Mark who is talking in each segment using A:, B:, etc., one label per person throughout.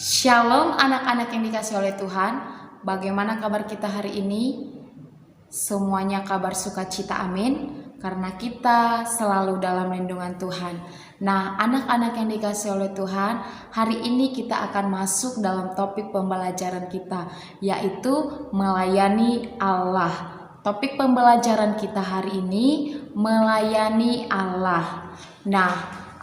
A: Shalom anak-anak yang dikasih oleh Tuhan. Bagaimana kabar kita hari ini? Semuanya kabar sukacita, amin. Karena kita selalu dalam lindungan Tuhan. Nah, anak-anak yang dikasih oleh Tuhan, hari ini kita akan masuk dalam topik pembelajaran kita, yaitu melayani Allah. Topik pembelajaran kita hari ini, melayani Allah. Nah,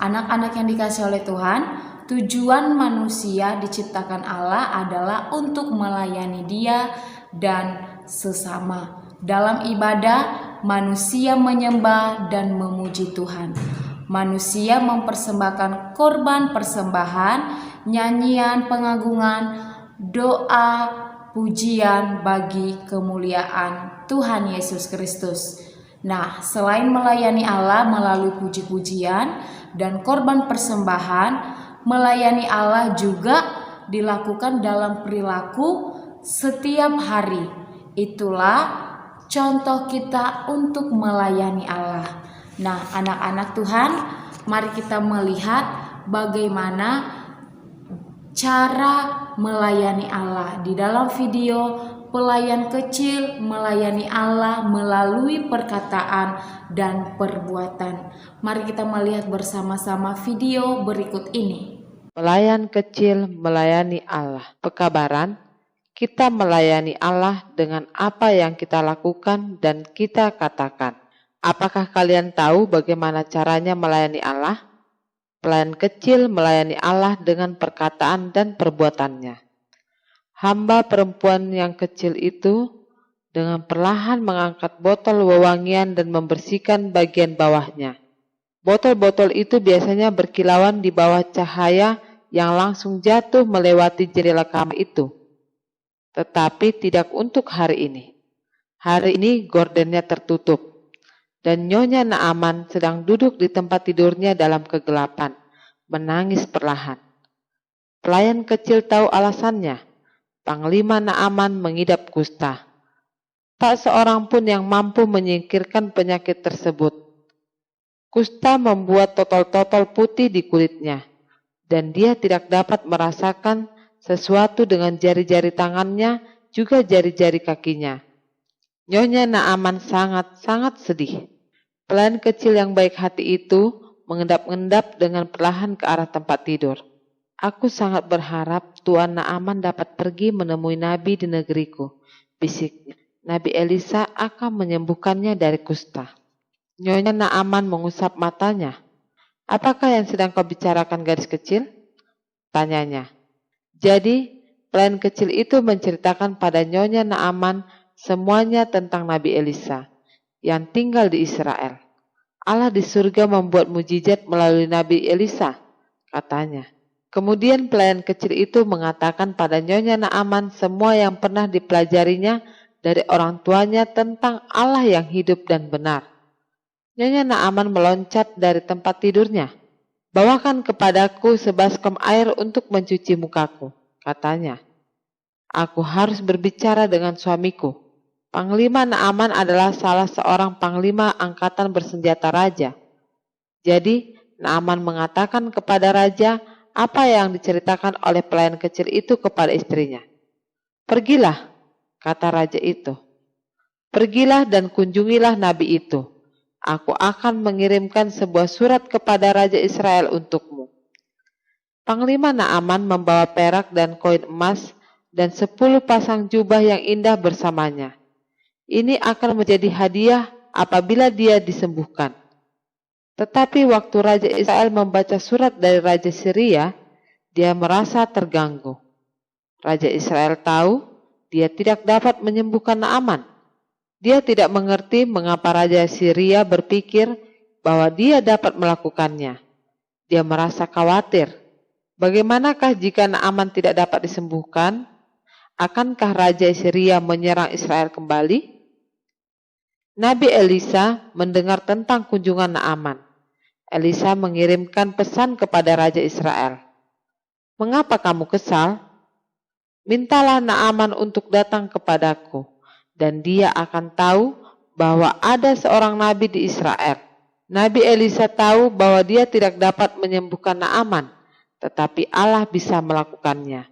A: anak-anak yang dikasih oleh Tuhan, tujuan manusia diciptakan Allah adalah untuk melayani Dia dan sesama. Dalam ibadah, manusia menyembah dan memuji Tuhan. Manusia mempersembahkan korban persembahan, nyanyian pengagungan, doa, pujian bagi kemuliaan Tuhan Yesus Kristus. Nah, selain melayani Allah melalui puji-pujian dan korban persembahan, melayani Allah juga dilakukan dalam perilaku setiap hari. Itulah contoh kita untuk melayani Allah. Nah, anak-anak Tuhan, mari kita melihat bagaimana cara melayani Allah. Di dalam video, pelayan kecil melayani Allah melalui perkataan dan perbuatan. Mari kita melihat bersama-sama video berikut ini.
B: Pelayan kecil melayani Allah. Pekabaran, kita melayani Allah dengan apa yang kita lakukan dan kita katakan. Apakah kalian tahu bagaimana caranya melayani Allah? Pelayan kecil melayani Allah dengan perkataan dan perbuatannya. Hamba perempuan yang kecil itu dengan perlahan mengangkat botol wewangian dan membersihkan bagian bawahnya. Botol-botol itu biasanya berkilauan di bawah cahaya yang langsung jatuh melewati jendela kamar itu. Tetapi tidak untuk hari ini. Hari ini gordennya tertutup. Dan Nyonya Naaman sedang duduk di tempat tidurnya dalam kegelapan, menangis perlahan. Pelayan kecil tahu alasannya. Panglima Naaman mengidap kusta. Tak seorang pun yang mampu menyingkirkan penyakit tersebut. Kusta membuat totol-totol putih di kulitnya, dan dia tidak dapat merasakan sesuatu dengan jari-jari tangannya, juga jari-jari kakinya. Nyonya Naaman sangat-sangat sedih. Pelayan kecil yang baik hati itu mengendap-endap dengan perlahan ke arah tempat tidur. Aku sangat berharap Tuan Naaman dapat pergi menemui Nabi di negeriku, bisiknya. Nabi Elisa akan menyembuhkannya dari kusta. Nyonya Naaman mengusap matanya. Apakah yang sedang kau bicarakan, gadis kecil? Tanyanya. Jadi, pelayan kecil itu menceritakan pada Nyonya Naaman semuanya tentang Nabi Elisa yang tinggal di Israel. Allah di surga membuat mujizat melalui Nabi Elisa, katanya. Kemudian pelayan kecil itu mengatakan pada Nyonya Naaman semua yang pernah dipelajarinya dari orang tuanya tentang Allah yang hidup dan benar. Nyonya Naaman meloncat dari tempat tidurnya. Bawakan kepadaku sebaskom air untuk mencuci mukaku, katanya. Aku harus berbicara dengan suamiku. Panglima Naaman adalah salah seorang panglima angkatan bersenjata raja. Jadi, Naaman mengatakan kepada raja apa yang diceritakan oleh pelayan kecil itu kepada istrinya. Pergilah, kata raja itu. Pergilah dan kunjungilah nabi itu. Aku akan mengirimkan sebuah surat kepada Raja Israel untukmu. Panglima Naaman membawa perak dan koin emas dan 10 pasang jubah yang indah bersamanya. Ini akan menjadi hadiah apabila dia disembuhkan. Tetapi waktu Raja Israel membaca surat dari Raja Syria, dia merasa terganggu. Raja Israel tahu dia tidak dapat menyembuhkan Naaman. Dia tidak mengerti mengapa Raja Syria berpikir bahwa dia dapat melakukannya. Dia merasa khawatir. Bagaimanakah jika Naaman tidak dapat disembuhkan? Akankah Raja Syria menyerang Israel kembali? Nabi Elisa mendengar tentang kunjungan Naaman. Elisa mengirimkan pesan kepada Raja Israel. Mengapa kamu kesal? Mintalah Naaman untuk datang kepadaku, dan dia akan tahu bahwa ada seorang nabi di Israel. Nabi Elisa tahu bahwa dia tidak dapat menyembuhkan Naaman, tetapi Allah bisa melakukannya.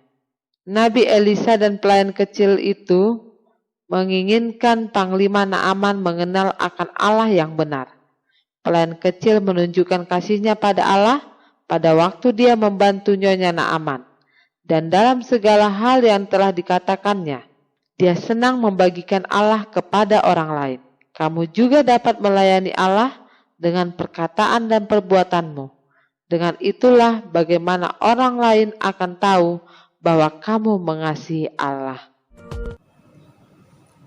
B: Nabi Elisa dan pelayan kecil itu menginginkan Panglima Naaman mengenal akan Allah yang benar. Pelayan kecil menunjukkan kasihnya pada Allah pada waktu dia membantu Nyonya Naaman. Dan dalam segala hal yang telah dikatakannya, dia senang membagikan Allah kepada orang lain. Kamu juga dapat melayani Allah dengan perkataan dan perbuatanmu. Dengan itulah bagaimana orang lain akan tahu bahwa kamu mengasihi Allah.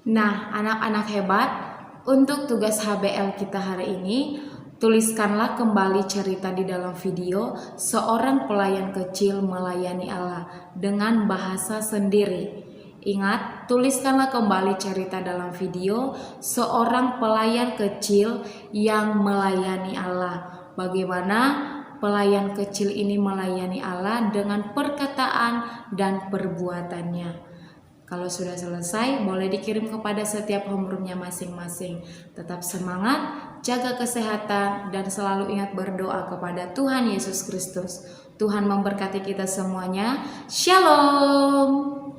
A: Nah, anak-anak hebat, untuk tugas HBL kita hari ini, tuliskanlah kembali cerita di dalam video seorang pelayan kecil melayani Allah dengan bahasa sendiri. Ingat, tuliskanlah kembali cerita dalam video seorang pelayan kecil yang melayani Allah. Bagaimana pelayan kecil ini melayani Allah dengan perkataan dan perbuatannya. Kalau sudah selesai, boleh dikirim kepada setiap homeroomnya masing-masing. Tetap semangat, jaga kesehatan, dan selalu ingat berdoa kepada Tuhan Yesus Kristus. Tuhan memberkati kita semuanya. Shalom.